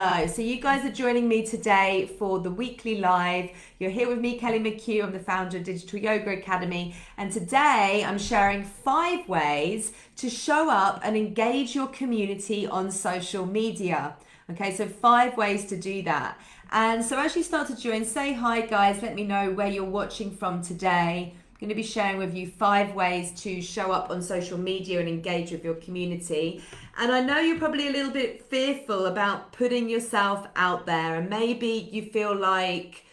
So you guys are joining me today for the weekly live. You're here with me, Kelly McHugh. I'm the founder of Digital Yoga Academy. And today I'm sharing 5 ways to show up and engage your community on social media. Okay, so 5 ways to do that. And so as you start to join, say hi guys, let me know where you're watching from today. Going to be sharing with you 5 ways to show up on social media and engage with your community. And I know you're probably a little bit fearful about putting yourself out there, and maybe you feel like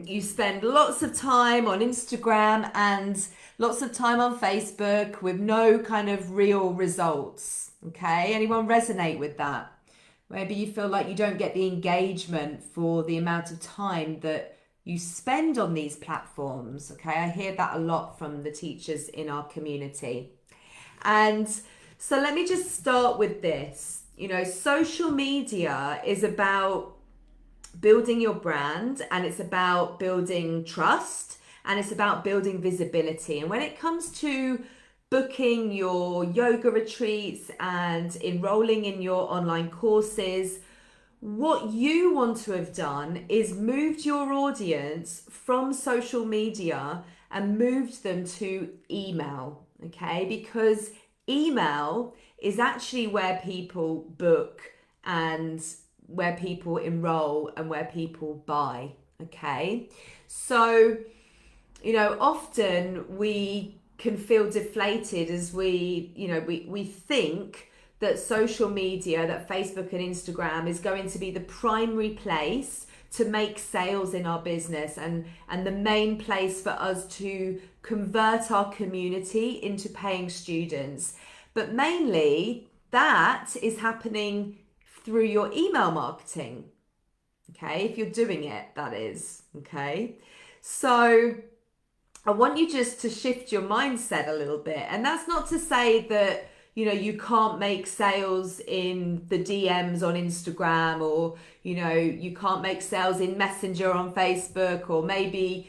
you spend lots of time on Instagram and lots of time on Facebook with no kind of real results. Okay, anyone resonate with that? Maybe you feel like you don't get the engagement for the amount of time that you spend on these platforms. Okay, I hear that a lot from the teachers in our community. And so let me just start with this. You know, social media is about building your brand, and it's about building trust, and it's about building visibility. And when it comes to booking your yoga retreats and enrolling in your online courses, what you want to have done is moved your audience from social media and moved them to email, okay? Because email is actually where people book and where people enroll and where people buy, okay? So, you know, often we can feel deflated as we think that social media, that Facebook and Instagram is going to be the primary place to make sales in our business and the main place for us to convert our community into paying students. But mainly that is happening through your email marketing. Okay, if you're doing it, that is. Okay. So I want you just to shift your mindset a little bit. And that's not to say that you can't make sales in the DMs on Instagram, or, you can't make sales in Messenger on Facebook, or maybe,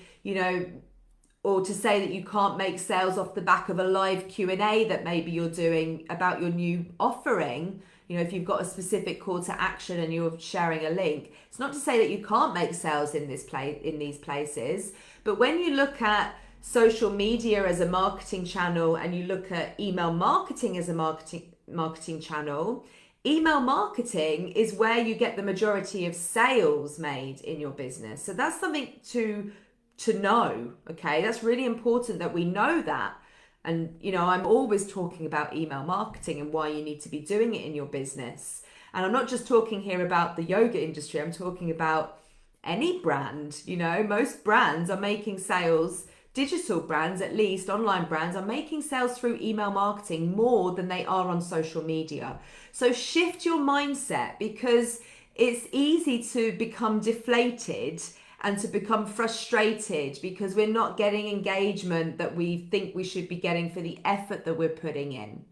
or to say that you can't make sales off the back of a live Q&A that maybe you're doing about your new offering. If you've got a specific call to action and you're sharing a link, it's not to say that you can't make sales in these places. But when you look at social media as a marketing channel and you look at email marketing as a marketing channel, email marketing is where you get the majority of sales made in your business. So that's something to know, okay? That's really important that we know that. And I'm always talking about email marketing and why you need to be doing it in your business. And I'm not just talking here about the yoga industry, I'm talking about any brand. Most brands are making sales. Digital brands, at least online brands, are making sales through email marketing more than they are on social media. So shift your mindset, because it's easy to become deflated and to become frustrated because we're not getting engagement that we think we should be getting for the effort that we're putting in.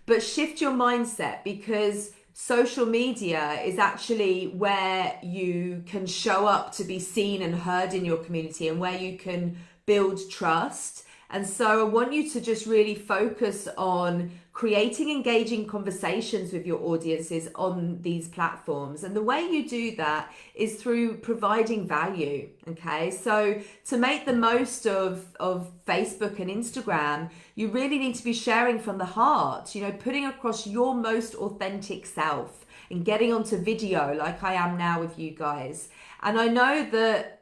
But shift your mindset, because social media is actually where you can show up to be seen and heard in your community, and where you can build trust. And so I want you to just really focus on creating engaging conversations with your audiences on these platforms. And the way you do that is through providing value. Okay, so to make the most of Facebook and Instagram, you really need to be sharing from the heart, putting across your most authentic self and getting onto video like I am now with you guys. And I know that,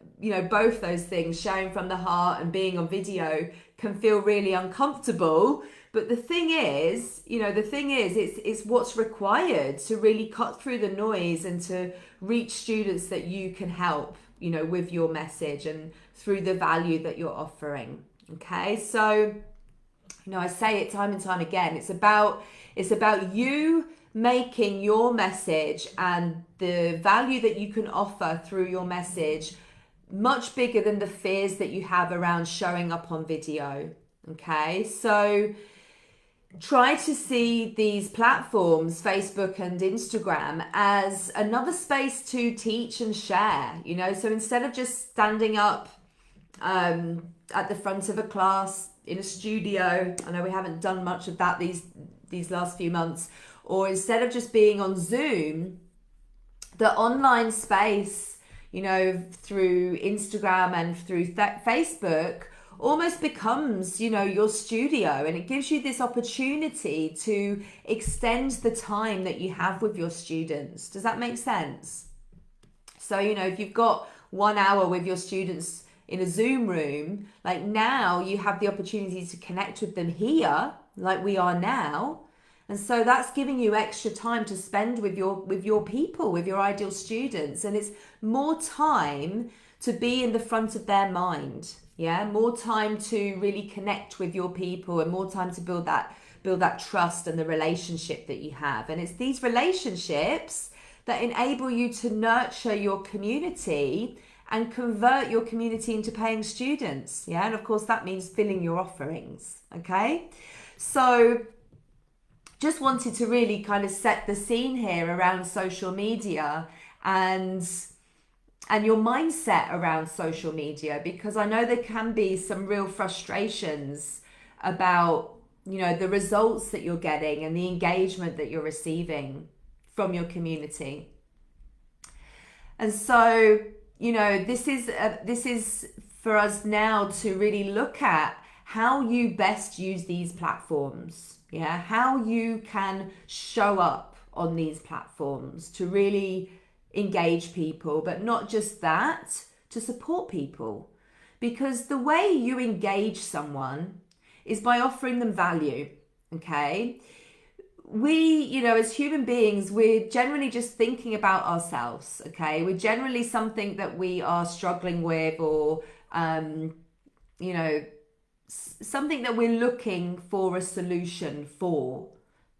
both those things, sharing from the heart and being on video, can feel really uncomfortable. But the thing is, it's what's required to really cut through the noise and to reach students that you can help, with your message and through the value that you're offering. Okay, so, I say it time and time again, it's about you making your message and the value that you can offer through your message much bigger than the fears that you have around showing up on video. Okay, so try to see these platforms, Facebook and Instagram, as another space to teach and share. So instead of just standing up at the front of a class in a studio, I know we haven't done much of that these last few months, or instead of just being on Zoom, the online space, you know, through Instagram and through Facebook almost becomes, you know, your studio, and it gives you this opportunity to extend the time that you have with your students. Does that make sense? So, you know, if you've got 1 hour with your students in a Zoom room, like now you have the opportunity to connect with them here, like we are now. And so that's giving you extra time to spend with your people, with your ideal students. And it's more time to be in the front of their mind. Yeah, more time to really connect with your people, and more time to build that trust and the relationship that you have. And it's these relationships that enable you to nurture your community and convert your community into paying students. Yeah, and of course that means filling your offerings. Okay, so just wanted to really kind of set the scene here around social media and your mindset around social media, because I know there can be some real frustrations about, you know, the results that you're getting and the engagement that you're receiving from your community. And so, you know, this is for us now to really look at how you best use these platforms. Yeah, how you can show up on these platforms to really engage people, but not just that, to support people. Because the way you engage someone is by offering them value. Okay, we, you know, as human beings, we're generally just thinking about ourselves. Okay, we're generally something that we are struggling with, or you know, something that we're looking for a solution for.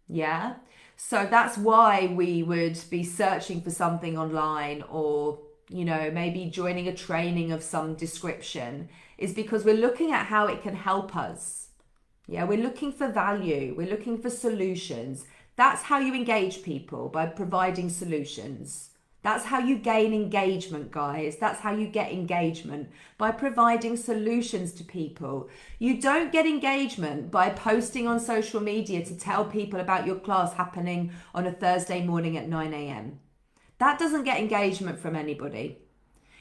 Yeah, so that's why we would be searching for something online, or, you know, maybe joining a training of some description, is because we're looking at how it can help us. Yeah, we're looking for value, we're looking for solutions. That's how you engage people, by providing solutions. That's how you gain engagement, guys. That's how you get engagement, by providing solutions to people. You don't get engagement by posting on social media to tell people about your class happening on a Thursday morning at 9 a.m. That doesn't get engagement from anybody.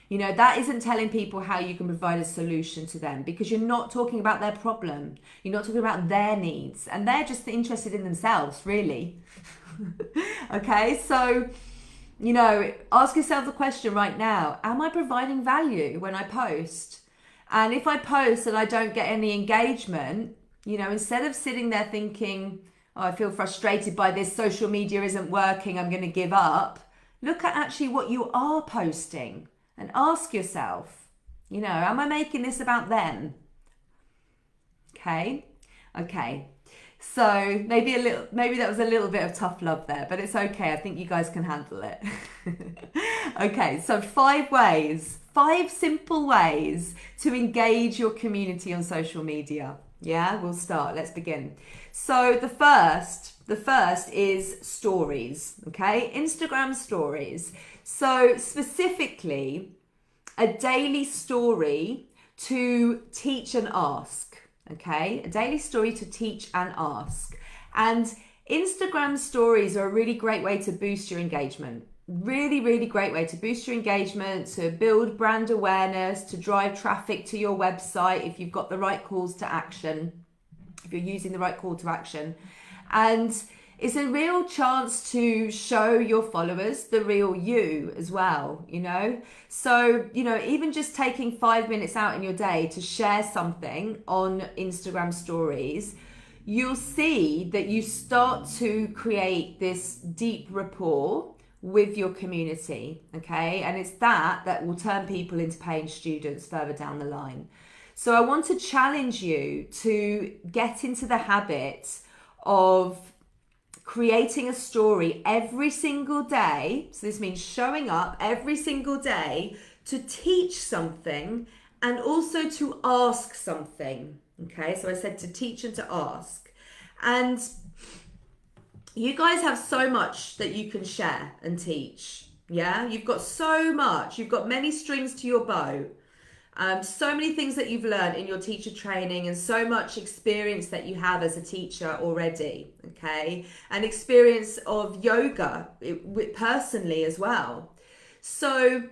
You know, that isn't telling people how you can provide a solution to them, because you're not talking about their problem. You're not talking about their needs, and they're just interested in themselves, really. Okay, so, you know, ask yourself the question right now, am I providing value when I post? And if I post and I don't get any engagement, you know, instead of sitting there thinking, oh, I feel frustrated by this, social media isn't working, I'm going to give up, look at actually what you are posting and ask yourself, you know, am I making this about them? Okay. So maybe that was a little bit of tough love there, but it's okay. I think you guys can handle it. Okay, so 5 simple ways to engage your community on social media. Yeah, we'll start. Let's begin. So the first is stories. Okay, Instagram stories. So specifically, a daily story to teach and ask. Okay, a daily story to teach and ask. And Instagram stories are a really great way to boost your engagement. Really, really great way to boost your engagement, to build brand awareness, to drive traffic to your website if you've got the right calls to action, if you're using the right call to action. And it's a real chance to show your followers the real you as well, you know? So, you know, even just taking 5 minutes out in your day to share something on Instagram stories, you'll see that you start to create this deep rapport with your community, okay? And it's that will turn people into paying students further down the line. So I want to challenge you to get into the habit of creating a story every single day. So this means showing up every single day to teach something and also to ask something. Okay, so I said to teach and to ask. And you guys have so much that you can share and teach. Yeah, you've got so much. You've got many strings to your bow. So many things that you've learned in your teacher training and so much experience that you have as a teacher already, okay? And experience of yoga personally as well. So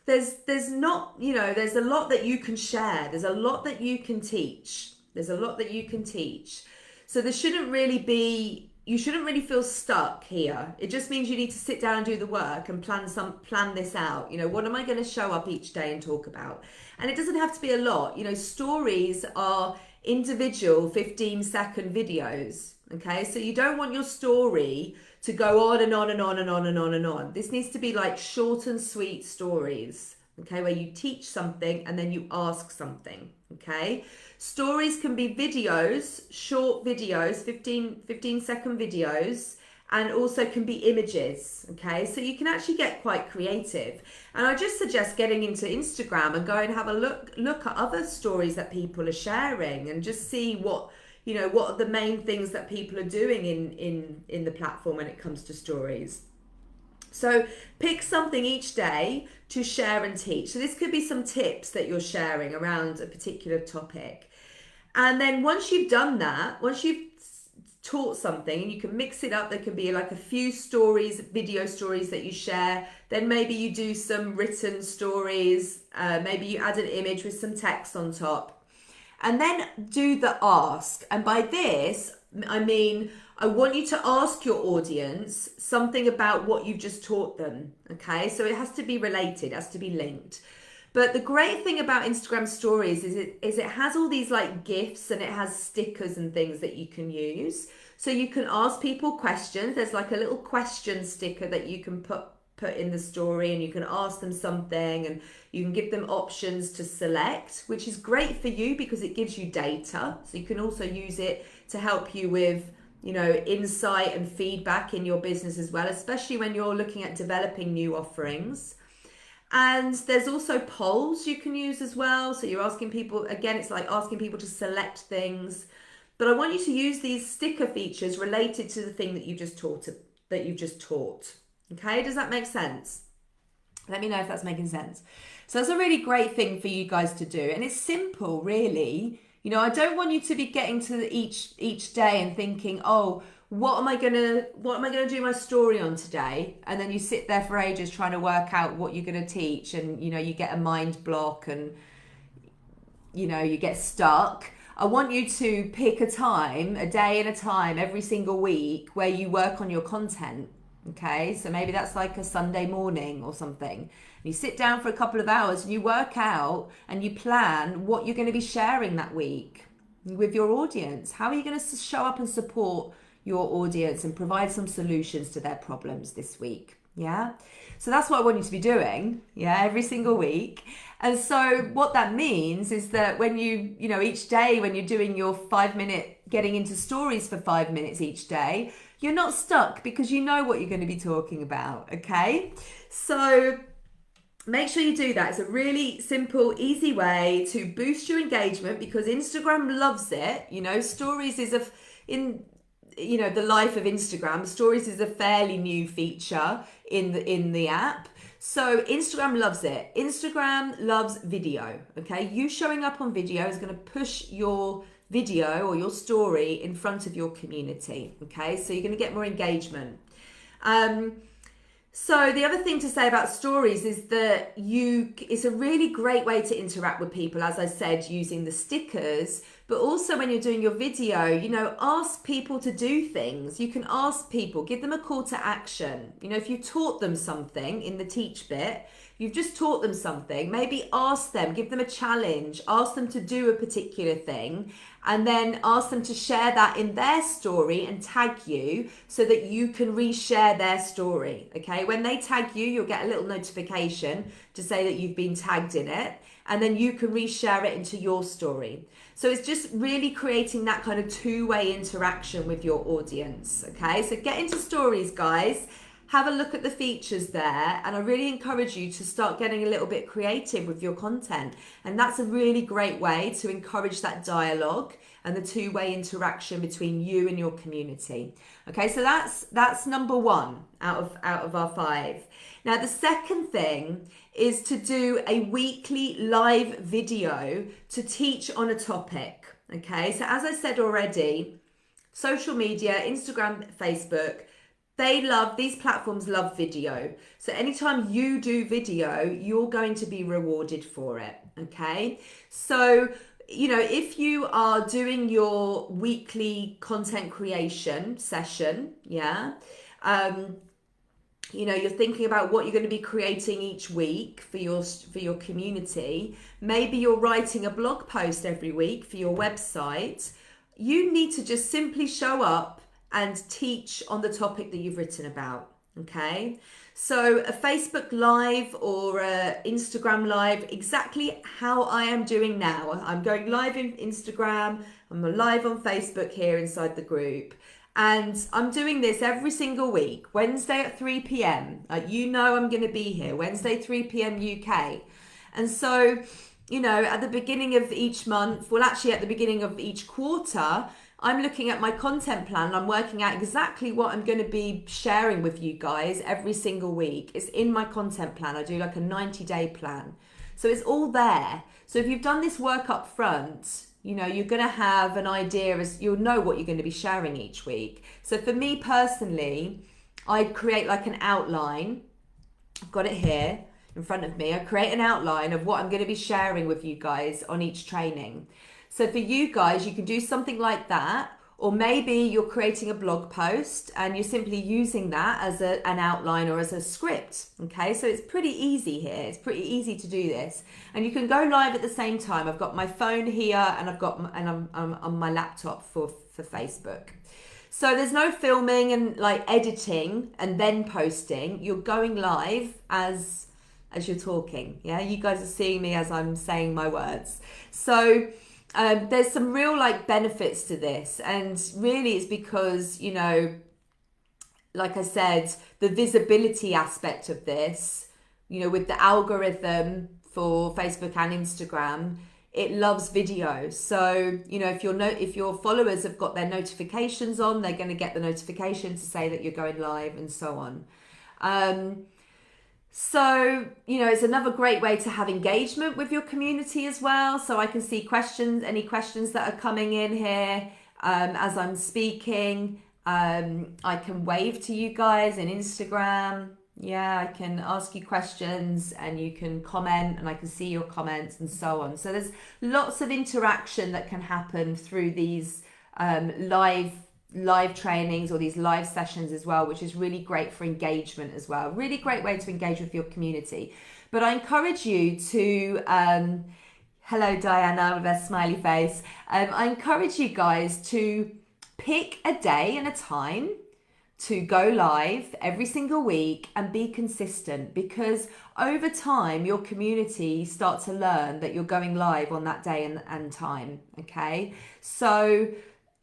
there's not, there's a lot that you can share. There's a lot that you can teach. There's a lot that you can teach. So you shouldn't really feel stuck here. It just means you need to sit down and do the work and plan this out. What am I going to show up each day and talk about? And it doesn't have to be a lot. Stories are individual 15-second videos. Okay, so you don't want your story to go on and on and on and on and on and on. This needs to be like short and sweet stories, okay, where you teach something and then you ask something, okay? Stories can be videos, short videos, 15-second videos, and also can be images, okay? So you can actually get quite creative. And I just suggest getting into Instagram and go and have a look at other stories that people are sharing and just see what are the main things that people are doing in the platform when it comes to stories. So pick something each day to share and teach. So this could be some tips that you're sharing around a particular topic. And then once you've done that, once you've taught something, and you can mix it up, there can be like a few stories, video stories that you share. Then maybe you do some written stories. Maybe you add an image with some text on top. And then do the ask. And by this, I mean, I want you to ask your audience something about what you've just taught them, okay? So it has to be related, it has to be linked. But the great thing about Instagram stories is it has all these like GIFs and it has stickers and things that you can use. So you can ask people questions. There's like a little question sticker that you can put in the story, and you can ask them something and you can give them options to select, which is great for you because it gives you data. So you can also use it to help you with, insight and feedback in your business as well, especially when you're looking at developing new offerings. And there's also polls you can use as well. So you're asking people, again, it's like asking people to select things. But I want you to use these sticker features related to the thing that you've just taught. Okay, does that make sense? Let me know if that's making sense. So that's a really great thing for you guys to do. And it's simple, really. I don't want you to be getting to each day and thinking, oh, what am I gonna do my story on today? And then you sit there for ages trying to work out what you're gonna teach, and you get a mind block and you get stuck. I want you to pick a day and a time every single week where you work on your content. Okay, so maybe that's like a Sunday morning or something. And you sit down for a couple of hours and you work out and you plan what you're going to be sharing that week with your audience. How are you going to show up and support your audience and provide some solutions to their problems this week? Yeah, so that's what I want you to be doing, every single week. And so what that means is that when each day when you're doing your 5-minute getting into stories for 5 minutes each day, you're not stuck because you know what you're going to be talking about, okay? So make sure you do that. It's a really simple, easy way to boost your engagement because Instagram loves it. Stories is in the life of Instagram. Stories is a fairly new feature in the app. So Instagram loves it. Instagram loves video, okay? You showing up on video is going to push your video or your story in front of your community, okay? So you're going to get more engagement. So the other thing to say about stories is that it's a really great way to interact with people, as I said, using the stickers, but also when you're doing your video, ask people to do things. You can ask people, give them a call to action. If you taught them something in the teach bit, you've just taught them something, maybe ask them, give them a challenge, ask them to do a particular thing, and then ask them to share that in their story and tag you so that you can reshare their story, okay? When they tag you, you'll get a little notification to say that you've been tagged in it, and then you can reshare it into your story. So it's just really creating that kind of two-way interaction with your audience, okay? So get into stories, guys. have a look at the features there, and I really encourage you to start getting a little bit creative with your content. And that's a really great way to encourage that dialogue and the two-way interaction between you and your community. Okay, so that's number one out of our 5. Now, the second thing is to do a weekly live video to teach on a topic. Okay, so as I said already, social media, Instagram, Facebook, these platforms love video. So anytime you do video, you're going to be rewarded for it. Okay, so if you are doing your weekly content creation session, you're thinking about what you're going to be creating each week for your community. Maybe you're writing a blog post every week for your website. You need to just simply show up and teach on the topic that you've written about. Okay, so a Facebook Live or a Instagram Live, exactly how I am doing now. I'm going live in Instagram, I'm live on Facebook here inside the group, and I'm doing this every single week, Wednesday at 3 p.m. I'm going to be here, Wednesday, 3 p.m. UK. And so, at the beginning of each month, at the beginning of each quarter, I'm looking at my content plan. I'm working out exactly what I'm going to be sharing with you guys every single week. It's in my content plan. I do like a 90-day plan. So it's all there. So if you've done this work up front, you're going to have an idea, you'll know what you're going to be sharing each week. So for me personally, I create like an outline. I've got it here in front of me. I create an outline of what I'm going to be sharing with you guys on each training. So for you guys, you can do something like that, or maybe you're creating a blog post and you're simply using that as an outline or as a script. Okay, so it's pretty easy here. It's pretty easy to do this, and you can go live at the same time. I've got my phone here, and I'm on my laptop for Facebook. So there's no filming and like editing and then posting. You're going live as you're talking. Yeah, you guys are seeing me as I'm saying my words. So there's some real benefits to this, and really it's because like I said, the visibility aspect of this, with the algorithm for Facebook and Instagram, it loves video. So if your followers have got their notifications on, they're going to get the notification to say that you're going live and so on. So, it's another great way to have engagement with your community as well. So I can see any questions that are coming in here as I'm speaking. I can wave to you guys in Instagram. Yeah, I can ask you questions and you can comment and I can see your comments and so on. So there's lots of interaction that can happen through these live trainings or these live sessions as well, which is really great for engagement as well. Really great way to engage with your community. But I encourage you to, hello Diana with a smiley face. I encourage you guys to pick a day and a time to go live every single week and be consistent, because over time your community start to learn that you're going live on that day and time. Okay, so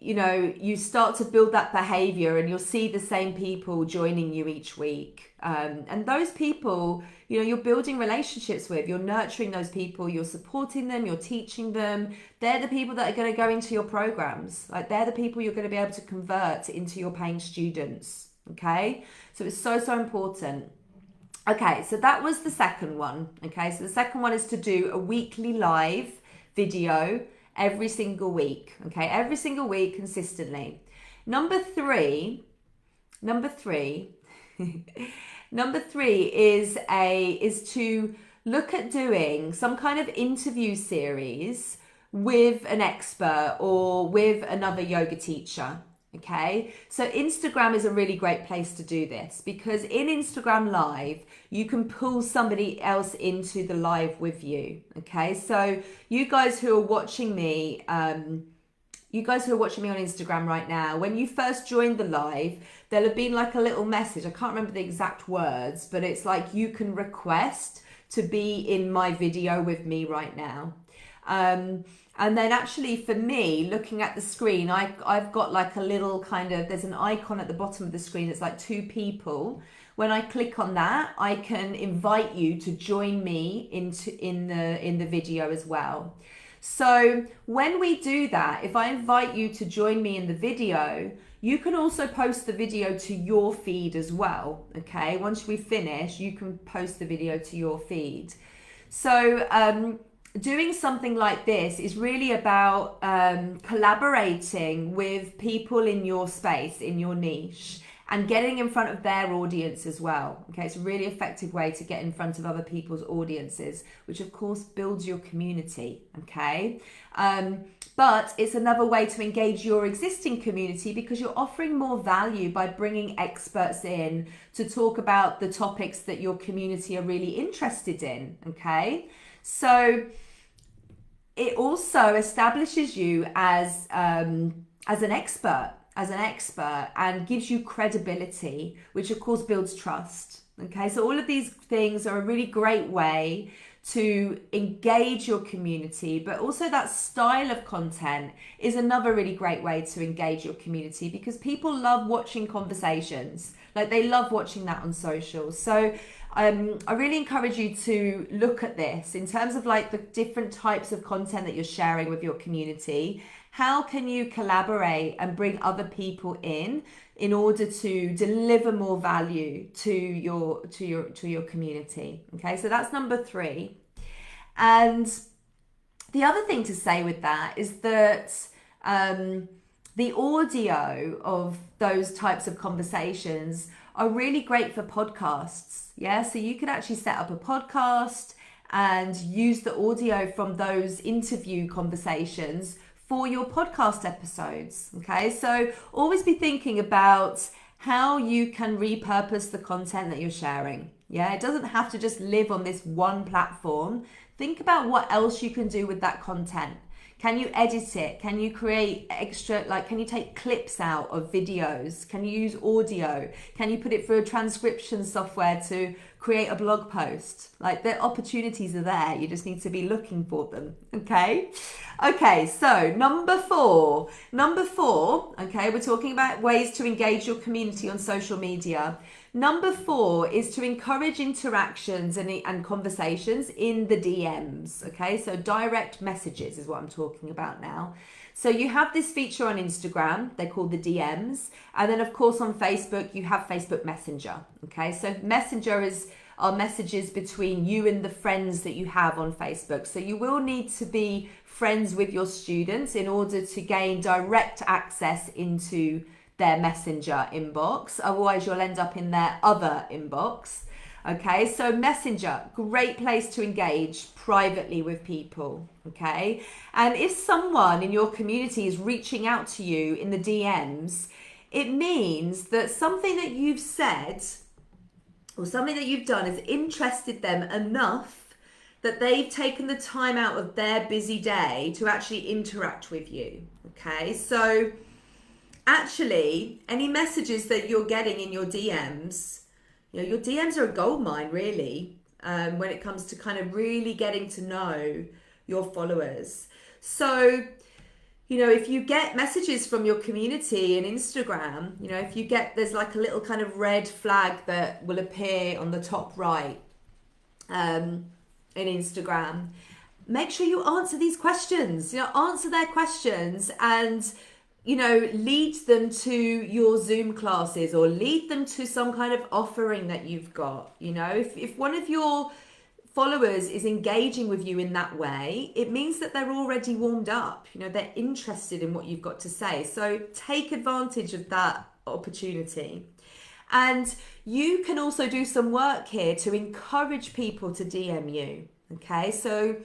you start to build that behavior and you'll see the same people joining you each week. And those people, you're building relationships with, you're nurturing those people, you're supporting them, you're teaching them. They're the people that are going to go into your programs. They're the people you're going to be able to convert into your paying students. Okay, so it's so important. Okay, so that was the second one. Okay, so the second one is to do a weekly live video every single week. Okay, every single week consistently. Number three is to look at doing some kind of interview series with an expert or with another yoga teacher. Okay, so Instagram is a really great place to do this, because in Instagram Live, you can pull somebody else into the live with you. Okay, so you guys who are watching me, on Instagram right now, when you first joined the live, there'll have been like a little message. I can't remember the exact words, but it's like you can request to be in my video with me right now. And then actually for me, looking at the screen, I've got like a little there's an icon at the bottom of the screen. It's like two people when I click on that, I can invite you to join me in the video as well. So when we do that, if I invite you to join me in the video, you can also post the video to your feed as well. Okay, once we finish, you can post the video to your feed. So doing something like this is really about collaborating with people in your space, in your niche, and getting in front of their audience as well. Okay, it's a really effective way to get in front of other people's audiences, which of course builds your community. Okay, but it's another way to engage your existing community because you're offering more value by bringing experts in to talk about the topics that your community are really interested in. Okay, so it also establishes you as an expert. And gives you credibility, which of course builds trust. Okay, so all of these things are a really great way to engage your community, but also that style of content is another really great way to engage your community because people love watching conversations. Like they love watching that on social. So I really encourage you to look at this in terms of like the different types of content that you're sharing with your community. How can you collaborate and bring other people in order to deliver more value to your community? Okay, so that's number 3. And the other thing to say with that is that the audio of those types of conversations are really great for podcasts. Yeah, so you can actually set up a podcast and use the audio from those interview conversations for your podcast episodes. Okay, so always be thinking about how you can repurpose the content that you're sharing. Yeah, it doesn't have to just live on this one platform. Think about what else you can do with that content. Can you edit it? Can you create extra, like, can you take clips out of videos? Can you use audio? Can you put it through a transcription software to create a blog post? Like, the opportunities are there. You just need to be looking for them. Okay. Okay. So number four, okay, we're talking about ways to engage your community on social media. Number 4 is to encourage interactions and conversations in the DMs. Okay, so direct messages is what I'm talking about now. So you have this feature on Instagram, they're called the DMs. And then of course on Facebook, you have Facebook Messenger. Okay, so Messenger are messages between you and the friends that you have on Facebook. So you will need to be friends with your students in order to gain direct access into their Messenger inbox. Otherwise, you'll end up in their other inbox. Okay, so Messenger, great place to engage privately with people. Okay, and if someone in your community is reaching out to you in the DMs, it means that something that you've said or something that you've done has interested them enough that they've taken the time out of their busy day to actually interact with you. Okay, so actually, any messages that you're getting in your DMs, you know, your DMs are a goldmine, really, when it comes to kind of really getting to know your followers. So, you know, if you get messages from your community in Instagram, you know, if you get, there's like a little kind of red flag that will appear on the top right in Instagram, make sure you answer these questions, you know, answer their questions and, you know, lead them to your Zoom classes or lead them to some kind of offering that you've got. You know, if one of your followers is engaging with you in that way, it means that they're already warmed up. You know, they're interested in what you've got to say. So take advantage of that opportunity. And you can also do some work here to encourage people to DM you. Okay, so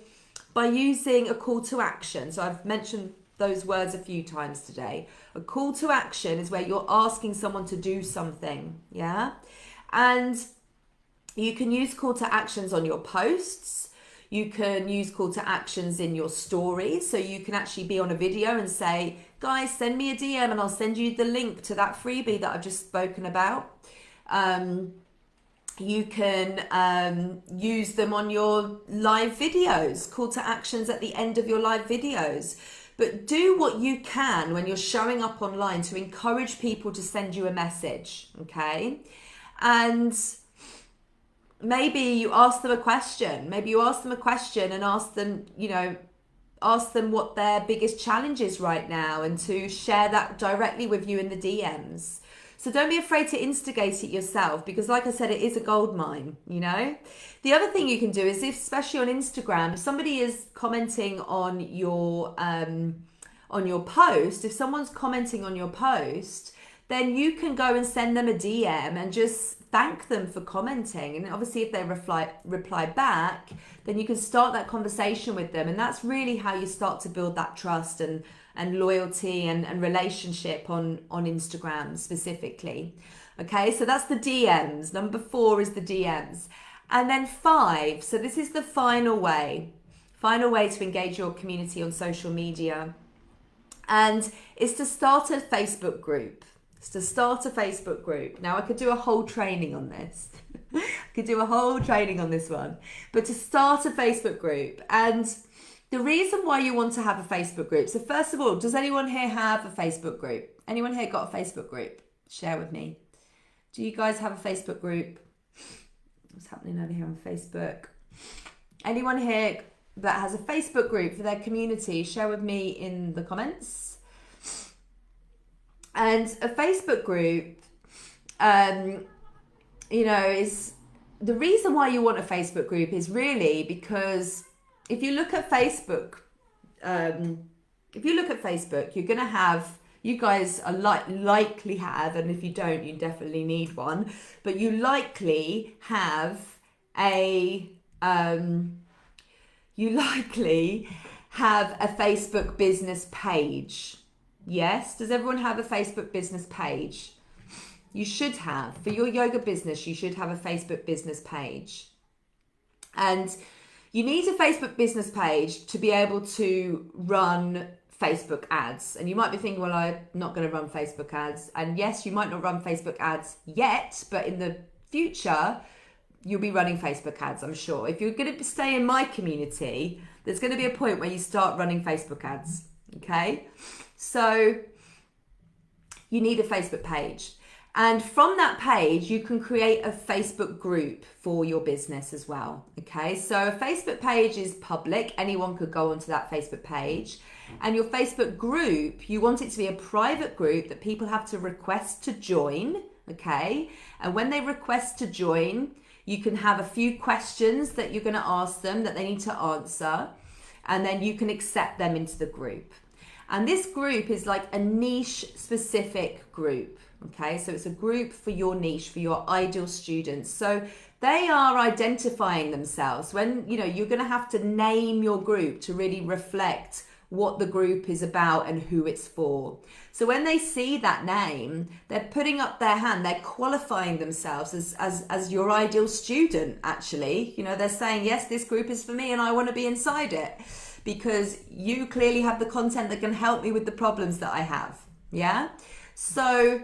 by using a call to action. So I've mentioned those words a few times today. A call to action is where you're asking someone to do something, yeah? And you can use call to actions on your posts. You can use call to actions in your stories. So you can actually be on a video and say, guys, send me a DM and I'll send you the link to that freebie that I've just spoken about. You can use them on your live videos, call to actions at the end of your live videos. But do what you can when you're showing up online to encourage people to send you a message, okay? And maybe you ask them a question. Maybe you ask them a question and ask them, ask them what their biggest challenge is right now, and to share that directly with you in the DMs. So don't be afraid to instigate it yourself, because like I said, it is a gold mine, The other thing you can do is, if, especially on Instagram, if somebody is commenting on your post, if someone's commenting on your post, then you can go and send them a DM and just thank them for commenting. And obviously if they reply back, then you can start that conversation with them. And that's really how you start to build that trust and loyalty and relationship on Instagram specifically. Okay, so that's the DMs. Number 4 is the DMs. And then 5, so this is the final way to engage your community on social media. And it's to start a Facebook group. Now, I could do a whole training on this. I could do a whole training on this one. But to start a Facebook group, and the reason why you want to have a Facebook group. So first of all, does anyone here have a Facebook group? Anyone here got a Facebook group? Share with me. Do you guys have a Facebook group? What's happening over here on Facebook? Anyone here that has a Facebook group for their community? Share with me in the comments. And a Facebook group, is the reason why you want a Facebook group is really because if you look at Facebook, you're going to have, you guys are likely have, and if you don't, you definitely need one, but you likely have a Facebook business page. Yes, does everyone have a Facebook business page? You should have. For your yoga business, you should have a Facebook business page. And you need a Facebook business page to be able to run Facebook ads. And you might be thinking, well, I'm not going to run Facebook ads. And yes, you might not run Facebook ads yet, but in the future, you'll be running Facebook ads, I'm sure. If you're going to stay in my community, there's going to be a point where you start running Facebook ads, okay? So you need a Facebook page. And from that page, you can create a Facebook group for your business as well. Okay, so a Facebook page is public. Anyone could go onto that Facebook page. And your Facebook group, you want it to be a private group that people have to request to join. Okay, and when they request to join, you can have a few questions that you're going to ask them that they need to answer. And then you can accept them into the group. And this group is like a niche specific group. Okay, so it's a group for your niche, for your ideal students. So they are identifying themselves. When, you're going to have to name your group to really reflect what the group is about and who it's for. So when they see that name, they're putting up their hand, they're qualifying themselves as your ideal student, actually. They're saying, yes, this group is for me and I want to be inside it, because you clearly have the content that can help me with the problems that I have. Yeah. So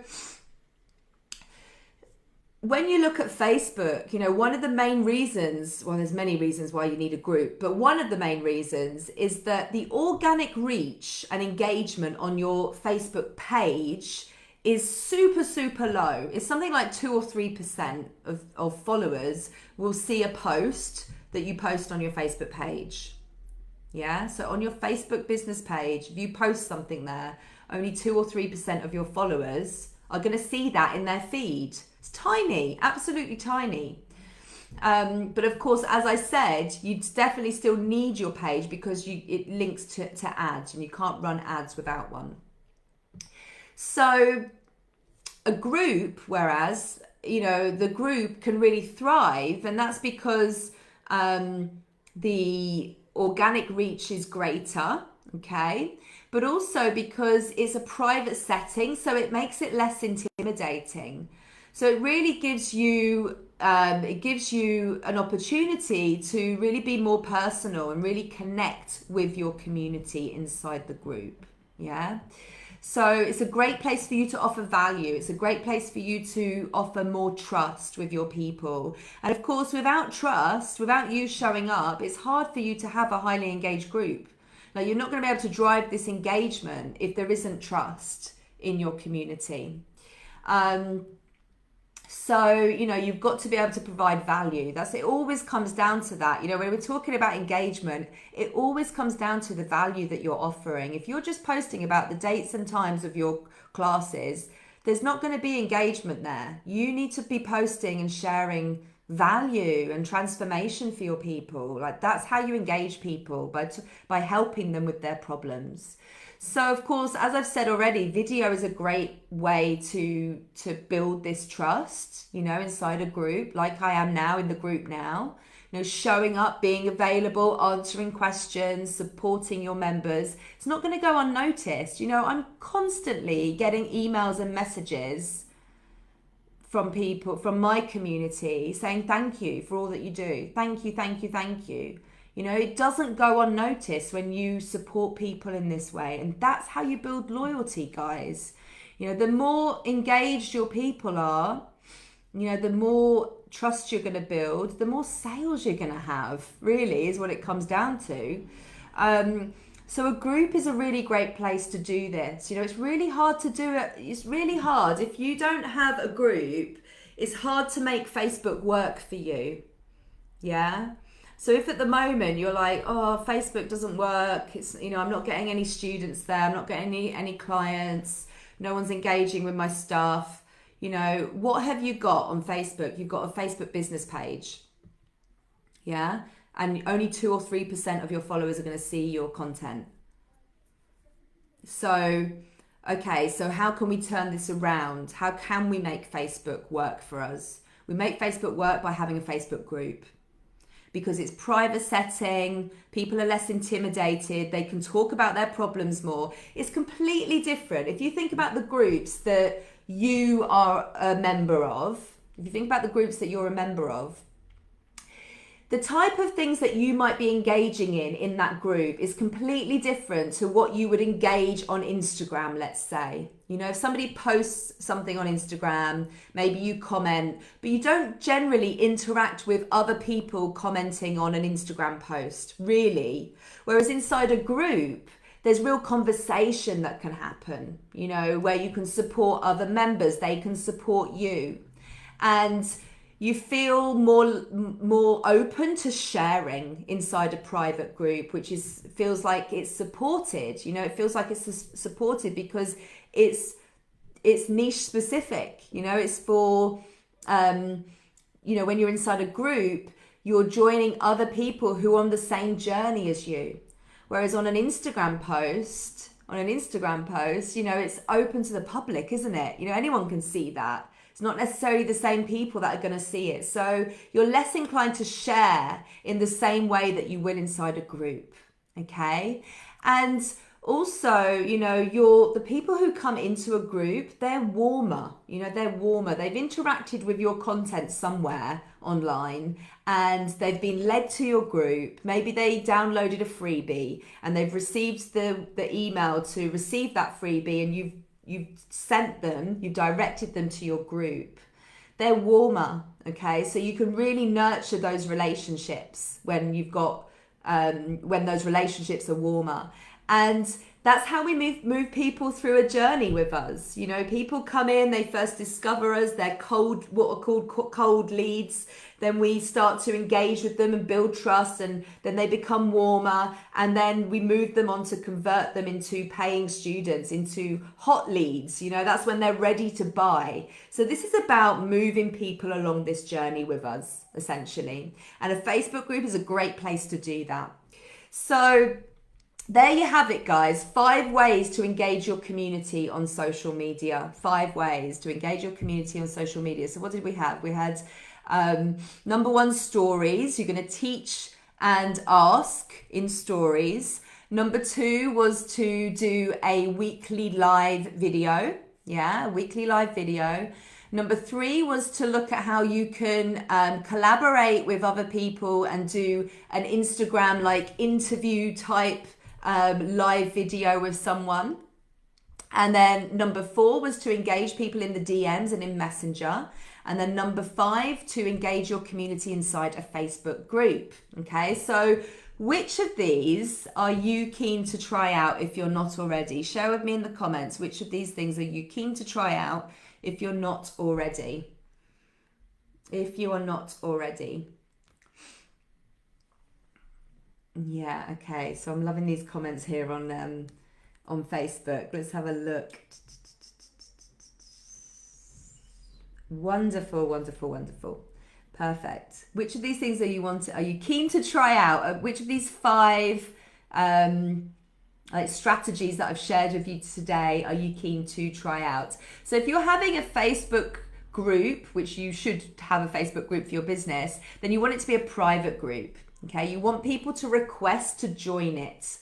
when you look at Facebook, one of the main reasons, well, there's many reasons why you need a group, but one of the main reasons is that the organic reach and engagement on your Facebook page is super, super low. It's something like 2 or 3% of followers will see a post that you post on your Facebook page. Yeah, so on your Facebook business page, if you post something there, only 2 or 3% of your followers are going to see that in their feed. It's tiny, absolutely tiny. But of course, as I said, you definitely still need your page because it links to ads, and you can't run ads without one. So a group, whereas, the group can really thrive, and that's because the organic reach is greater, okay? But also because it's a private setting, so it makes it less intimidating. So it really gives you an opportunity to really be more personal and really connect with your community inside the group. Yeah. So it's a great place for you to offer value. It's a great place for you to offer more trust with your people. And of course, without trust, without you showing up, it's hard for you to have a highly engaged group. Now, you're not going to be able to drive this engagement if there isn't trust in your community. So, you've got to be able to provide value. It always comes down to that. When we're talking about engagement, it always comes down to the value that you're offering. If you're just posting about the dates and times of your classes, there's not going to be engagement there. You need to be posting and sharing value and transformation for your people. Like, that's how you engage people, by helping them with their problems. So, of course, as I've said already, video is a great way to build this trust, inside a group, like I am now in the group now. Showing up, being available, answering questions, supporting your members. It's not going to go unnoticed. I'm constantly getting emails and messages from people from my community saying thank you for all that you do. Thank you, thank you, thank you. It doesn't go unnoticed when you support people in this way. And that's how you build loyalty, guys. The more engaged your people are, the more trust you're going to build, the more sales you're going to have, really, is what it comes down to. So a group is a really great place to do this. It's really hard to do it. It's really hard. If you don't have a group, it's hard to make Facebook work for you. Yeah? So if at the moment you're like, oh, Facebook doesn't work, it's, I'm not getting any students there, I'm not getting any clients, no one's engaging with my stuff, what have you got on Facebook? You've got a Facebook business page. Yeah? And only 2 or 3% of your followers are going to see your content. So, okay, so how can we turn this around? How can we make Facebook work for us? We make Facebook work by having a Facebook group. Because it's private setting, people are less intimidated, they can talk about their problems more. It's completely different. If you think about the groups that you are a member of, the type of things that you might be engaging in that group is completely different to what you would engage on Instagram, let's say. If somebody posts something on Instagram, maybe you comment, but you don't generally interact with other people commenting on an Instagram post, really. Whereas inside a group, there's real conversation that can happen, where you can support other members, they can support you. And you feel more open to sharing inside a private group, which feels like it's supported. It feels like it's supported because it's niche specific. It's for when you're inside a group, you're joining other people who are on the same journey as you. Whereas on an Instagram post, it's open to the public, isn't it? Anyone can see that. It's not necessarily the same people that are going to see it. So you're less inclined to share in the same way that you will inside a group. Okay. And also, the people who come into a group, they're warmer. They've interacted with your content somewhere online and they've been led to your group. Maybe they downloaded a freebie and they've received the email to receive that freebie, and you've directed them to your group. They're warmer, okay? So you can really nurture those relationships when when those relationships are warmer. And that's how we move people through a journey with us. People come in, they first discover us, they're what are called cold leads. Then we start to engage with them and build trust, and then they become warmer, and then we move them on to convert them into paying students, into hot leads. That's when they're ready to buy. So this is about moving people along this journey with us, essentially. And a Facebook group is a great place to do that. So there you have it, guys. 5 ways to engage your community on social media. 5 ways to engage your community on social media. So what did we have? We had number 1, stories. You're going to teach and ask in stories. Number 2 was to do a weekly live video. Yeah, a weekly live video. Number 3 was to look at how you can collaborate with other people and do an Instagram like interview type live video with someone. And then number 4 was to engage people in the DMs and in Messenger. And then number 5, to engage your community inside a Facebook group. Okay, so which of these are you keen to try out if you're not already? Share with me in the comments which of these things are you keen to try out if you're not already. if you are not already. Yeah, okay. So I'm loving these comments here on Facebook. Let's have a look. Wonderful, wonderful, wonderful. Perfect. Which of these things are you keen to try out? Which of these 5 strategies that I've shared with you today are you keen to try out? So if you're having a Facebook group, which you should have a Facebook group for your business, then you want it to be a private group. Okay, you want people to request to join it.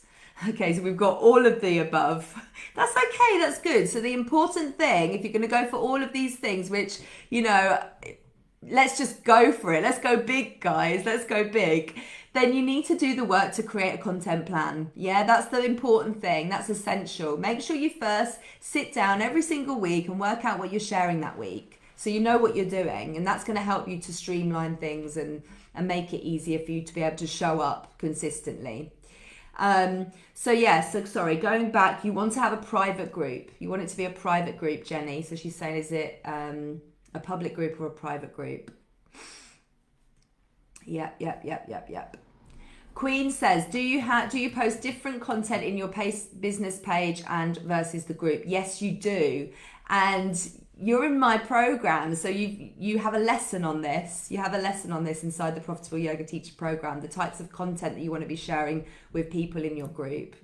Okay, so we've got all of the above. That's okay, that's good. So the important thing, if you're going to go for all of these things, which, let's just go for it. Let's go big, guys. Let's go big. Then you need to do the work to create a content plan. Yeah, that's the important thing. That's essential. Make sure you first sit down every single week and work out what you're sharing that week, so you know what you're doing. And that's going to help you to streamline things and make it easier for you to be able to show up consistently. Going back, you want to have a private group. You want it to be a private group, Jenny. So she's saying, is it a public group or a private group? Yep. Queen says, do you post different content in your business page and versus the group? Yes, you do. And you're in my program, so you have a lesson on this. You have a lesson on this inside the Profitable Yoga Teacher program, the types of content that you want to be sharing with people in your group.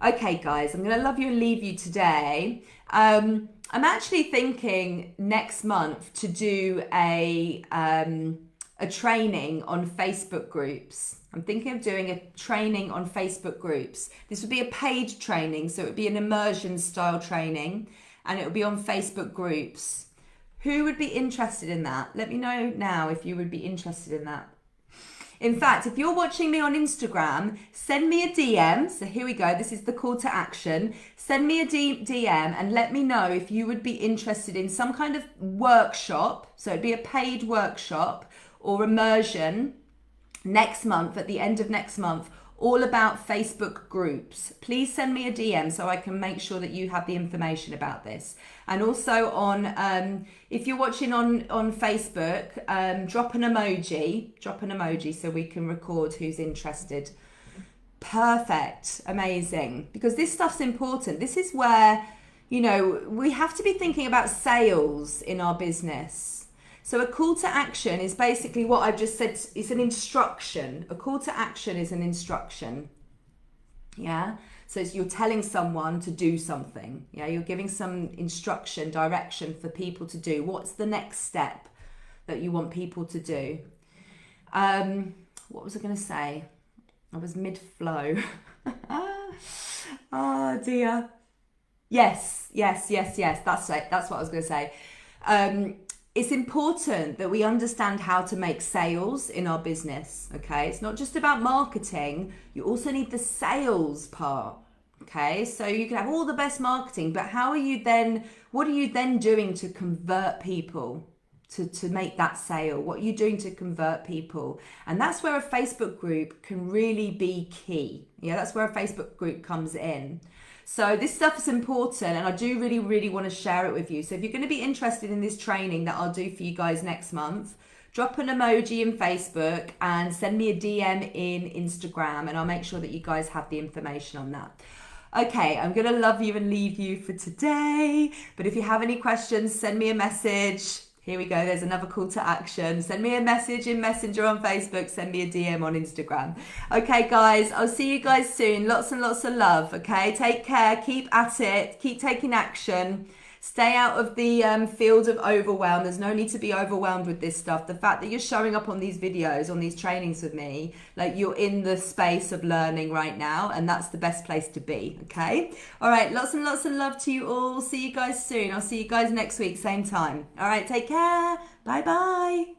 Okay, guys, I'm going to love you and leave you today. I'm actually thinking next month to do a training on Facebook groups. I'm thinking of doing a training on Facebook groups. This would be a paid training, so it would be an immersion style training, and it would be on Facebook groups. Who would be interested in that? Let me know now if you would be interested in that. In fact, if you're watching me on Instagram, send me a DM. So here we go. This is the call to action. Send me a DM and let me know if you would be interested in some kind of workshop. So it'd be a paid workshop or immersion next month, at the end of next month, all about Facebook groups. Please send me a DM so I can make sure that you have the information about this. And also on, if you're watching on Facebook, drop an emoji so we can record who's interested. Perfect. Amazing. Because this stuff's important. This is where, we have to be thinking about sales in our business. So a call to action is basically what I've just said. It's an instruction. A call to action is an instruction. Yeah. So you're telling someone to do something. Yeah. You're giving some instruction, direction for people to do. What's the next step that you want people to do? What was I going to say? I was mid-flow. Oh dear. Yes. That's it. That's what I was going to say. It's important that we understand how to make sales in our business, okay? It's not just about marketing. You also need the sales part, okay? So you can have all the best marketing, but what are you then doing to convert people to make that sale? What are you doing to convert people? And that's where a Facebook group can really be key. Yeah, that's where a Facebook group comes in. So this stuff is important, and I do really, really want to share it with you. So if you're going to be interested in this training that I'll do for you guys next month, drop an emoji in Facebook and send me a DM in Instagram, and I'll make sure that you guys have the information on that. Okay, I'm going to love you and leave you for today. But if you have any questions, send me a message. Here we go. There's another call to action. Send me a message in Messenger on Facebook. Send me a DM on Instagram. Okay, guys, I'll see you guys soon. Lots and lots of love, okay? Take care. Keep at it. Keep taking action. Stay out of the field of overwhelm. There's no need to be overwhelmed with this stuff. The fact that you're showing up on these videos, on these trainings with me, like you're in the space of learning right now, and that's the best place to be, okay? All right, lots and lots of love to you all. See you guys soon. I'll see you guys next week, same time. All right, take care. Bye-bye.